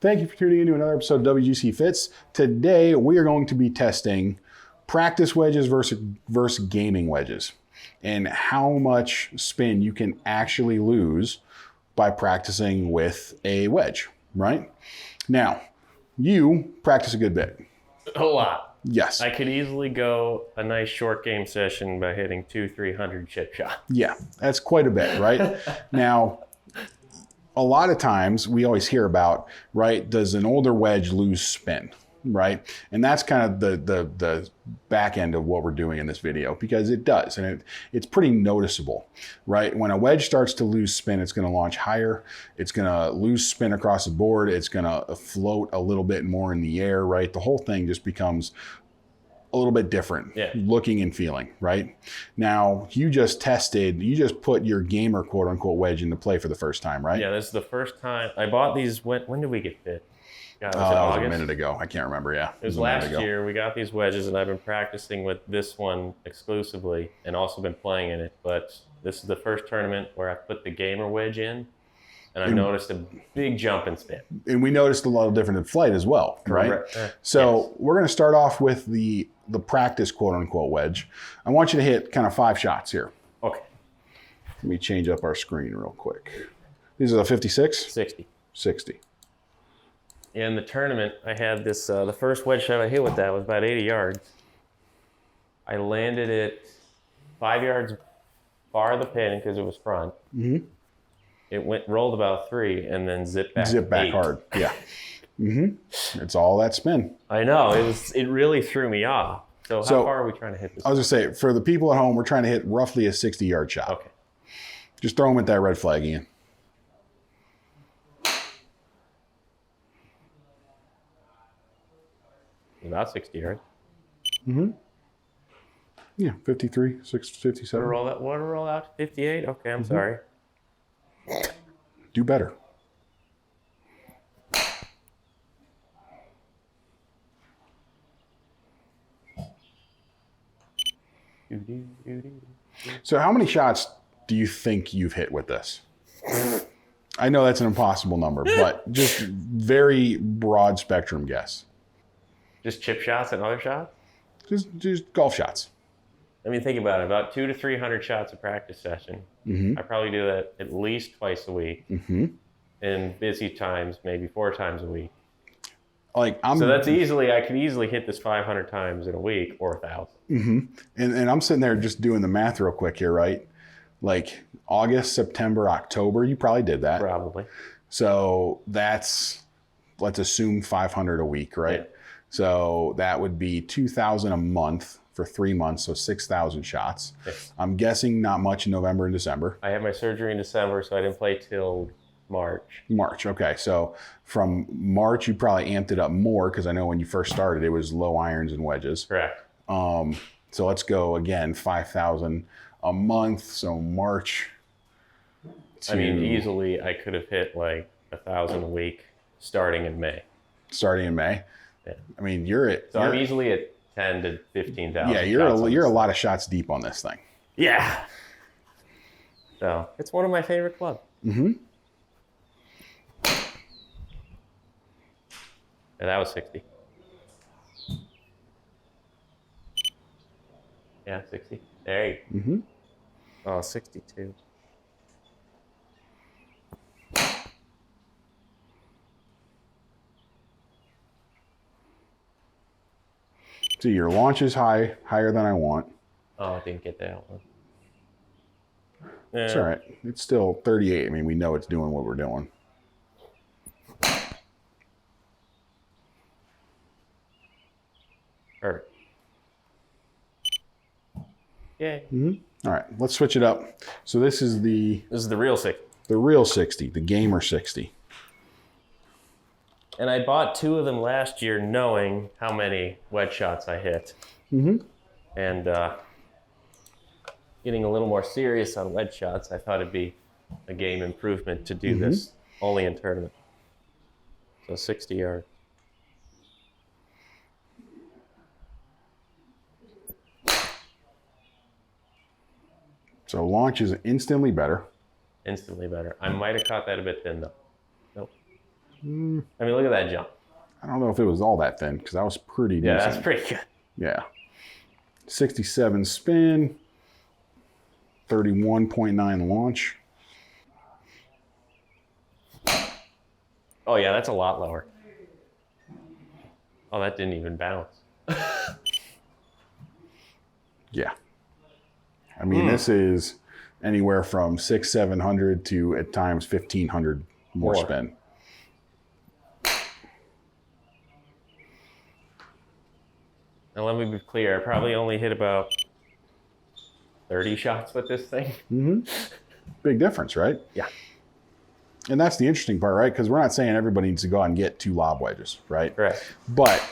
Thank you for tuning in to another episode of WGC Fits. Today, we are going to be testing practice wedges versus gaming wedges and how much spin you can actually lose by practicing with a wedge, right? Now, you practice a good bit. A lot. Yes. I could easily go a nice short game session by hitting 200-300 chip shots. Yeah, that's quite a bit, right? Now, a lot of times we always hear about, right, does an older wedge lose spin, right? And that's kind of the back end of what we're doing in this video, because it does, and it's pretty noticeable, right? When a wedge starts to lose spin, it's going to launch higher, it's going to lose spin across the board, it's going to float a little bit more in the air, right? The whole thing just becomes a little bit different looking and feeling, right? Now, you just put your gamer quote unquote wedge into play for the first time, right? Yeah, this is the first time. I bought these, when did we get fit? God, that was a minute ago. I can't remember, yeah. It was last year. We got these wedges and I've been practicing with this one exclusively and also been playing in it. But this is the first tournament where I put the gamer wedge in and I noticed a big jump in spin. And we noticed a lot of different in flight as well, right? So we're going to start off with the practice quote unquote wedge. I want you to hit kind of 5 shots here. Okay. Let me change up our screen real quick. These are the 56? 60. 60. In the tournament, I had this, the first wedge shot I hit with that was about 80 yards. I landed it 5 yards far of the pin because it was front. Mm-hmm. It rolled about 3 and then zipped back. Zipped back 8. hard, yeah. Mm-hmm. It's all that spin. I know, it really threw me off. So how far are we trying to hit this? I was going to say, for the people at home, we're trying to hit roughly a 60-yard shot. Okay. Just throw them at that red flag, Ian. About 60 yards. Mm-hmm. Yeah, 53, 57. Want to roll out to 58? Okay, I'm sorry. Do better. So how many shots do you think you've hit with this? I know that's an impossible number, but just very broad spectrum guess. Just chip shots and other shots? Just golf shots. I mean, think about it. About 200 to 300 shots a practice session. Mm-hmm. I probably do that at least twice a week. Mm-hmm. In busy times, maybe 4 times a week. So that's I could easily hit this 500 times in a week or 1,000. Mm-hmm. And I'm sitting there just doing the math real quick here, right? Like August, September, October, you probably did that. Probably. So that's, let's assume 500 a week, right? Yeah. So that would be 2,000 a month for 3 months, so 6,000 shots. Yes. I'm guessing not much in November and December. I had my surgery in December, so I didn't play till March, okay. So from March, you probably amped it up more because I know when you first started, it was low irons and wedges. Correct. So let's go again, 5,000 a month. So March. I mean, easily I could have hit like 1,000 a week starting in May. Yeah. I mean, I'm easily at 10 to 15,000. Yeah, you're a lot of shots deep on this thing. Yeah. So it's one of my favorite clubs. Mm-hmm. And that was 60. Yeah, 60. There you go. Mm-hmm. Oh, 62. So your launch is higher than I want. Oh, I didn't get that one. It's all right. It's still 38. I mean, we know it's doing what we're doing. Perfect. Yay. Mm-hmm. All right, let's switch it up. So this is the real 60. The real 60, the gamer 60. And I bought 2 of them last year knowing how many wedge shots I hit. Mm-hmm. And getting a little more serious on wedge shots, I thought it'd be a game improvement to do this only in tournament. So 60 yards. So launch is instantly better. Instantly better. I might have caught that a bit thin though. Nope. I mean, look at that jump. I don't know if it was all that thin because that was pretty decent. Yeah, that's pretty good. Yeah. 67 spin, 31.9 launch. Oh, yeah, that's a lot lower. Oh, that didn't even bounce. Yeah. I mean, this is anywhere from 600-700 to at times 1,500 more spin. Now, let me be clear. I probably only hit about 30 shots with this thing. Big difference, right? Yeah. And that's the interesting part, right? Because we're not saying everybody needs to go out and get 2 lob wedges, right? Correct. But,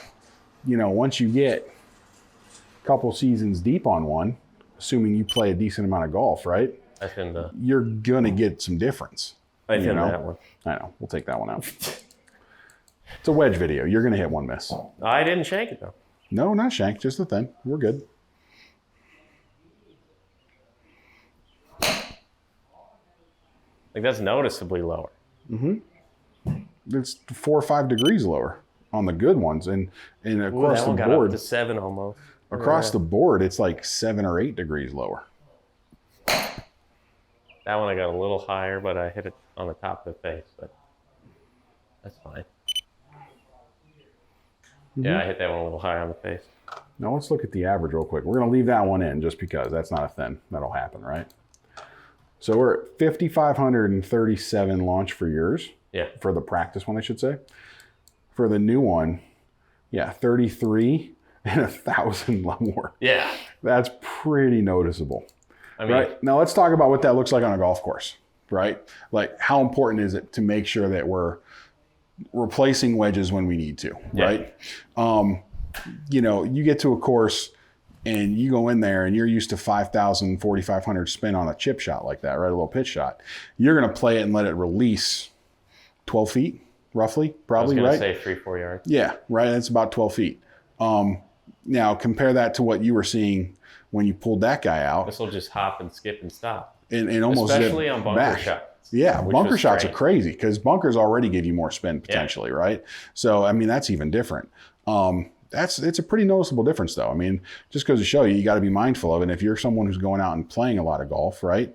you know, once you get a couple seasons deep on one, assuming you play a decent amount of golf, right? You're going to get some difference. I think that one. I know. We'll take that one out. It's a wedge video. You're going to hit one miss. I didn't shank it, though. No, not shank. Just the thin. We're good. Like, that's noticeably lower. It's 4 or 5 degrees lower on the good ones. And across that one the got board, up to 7 almost. across the board, it's like 7 or 8 degrees lower. That one I got a little higher, but I hit it on the top of the face. But that's fine. Yeah, I hit that one a little high on the face. Now let's look at the average real quick. We're going to leave that one in just because that's not a thin. That'll happen, right? So we're at 5,537 launch for yours. Yeah. For the practice one, I should say. For the new one, yeah, 33 and 1,000 more. Yeah. That's pretty noticeable. I mean, right? Now let's talk about what that looks like on a golf course, right? Like how important is it to make sure that we're replacing wedges when we need to, right? You know, you get to a course and you go in there and you're used to 5,000, 4,500 spin on a chip shot like that, right? A little pitch shot. You're going to play it and let it release 12 feet, roughly, probably, right? I was going to say 3-4 yards. Yeah, right. It's about 12 feet. Now compare that to what you were seeing when you pulled that guy out. This will just hop and skip and stop. And almost especially on bunker shots. Yeah, bunker shots are crazy because bunkers already give you more spin potentially, right? So, I mean, that's even different. It's a pretty noticeable difference, though. I mean, just goes to show you got to be mindful of it. And if you're someone who's going out and playing a lot of golf, right,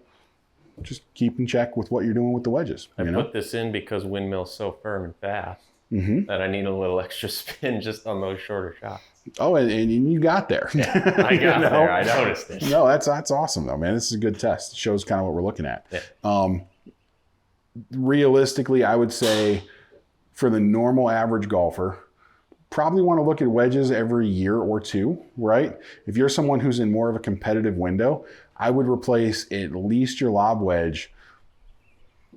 just keep in check with what you're doing with the wedges. I put this in because windmill's so firm and fast that I need a little extra spin just on those shorter shots. Oh, and you got there. Yeah, I got there. I noticed it. No, that's awesome, though, man. This is a good test. It shows kind of what we're looking at. Yeah. Realistically, I would say for the normal average golfer, probably want to look at wedges every year or two, right? If you're someone who's in more of a competitive window, I would replace at least your lob wedge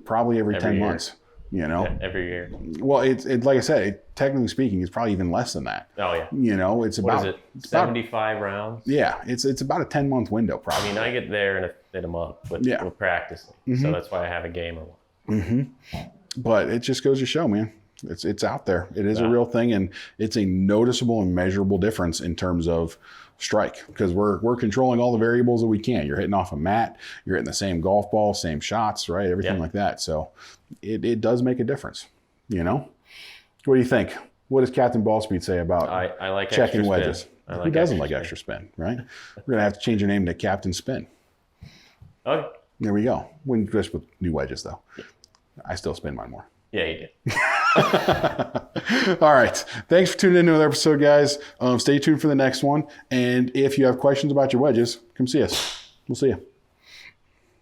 probably every 10 months, you know? Yeah, every year. Well, it's like I said, technically speaking, it's probably even less than that. Oh, yeah. You know, it's about... What is it, 75 rounds? Yeah, it's about a 10-month window probably. I mean, I get there in a month with practicing, so that's why I have a game or one. But it just goes to show, man. It's out there. It is a real thing, and it's a noticeable and measurable difference in terms of strike because we're controlling all the variables that we can. You're hitting off a mat, you're hitting the same golf ball, same shots, right? Everything like that. So it does make a difference, you know? What do you think? What does Captain Ballspeed say about I like checking extra wedges? Spin. Who doesn't like extra spin, right? We're going to have to change your name to Captain Spin. Okay. There we go. Wouldn't just with new wedges, though. Yeah. I still spin mine more. Yeah, you did. All right. Thanks for tuning in to another episode, guys. Stay tuned for the next one. And if you have questions about your wedges, come see us. We'll see you.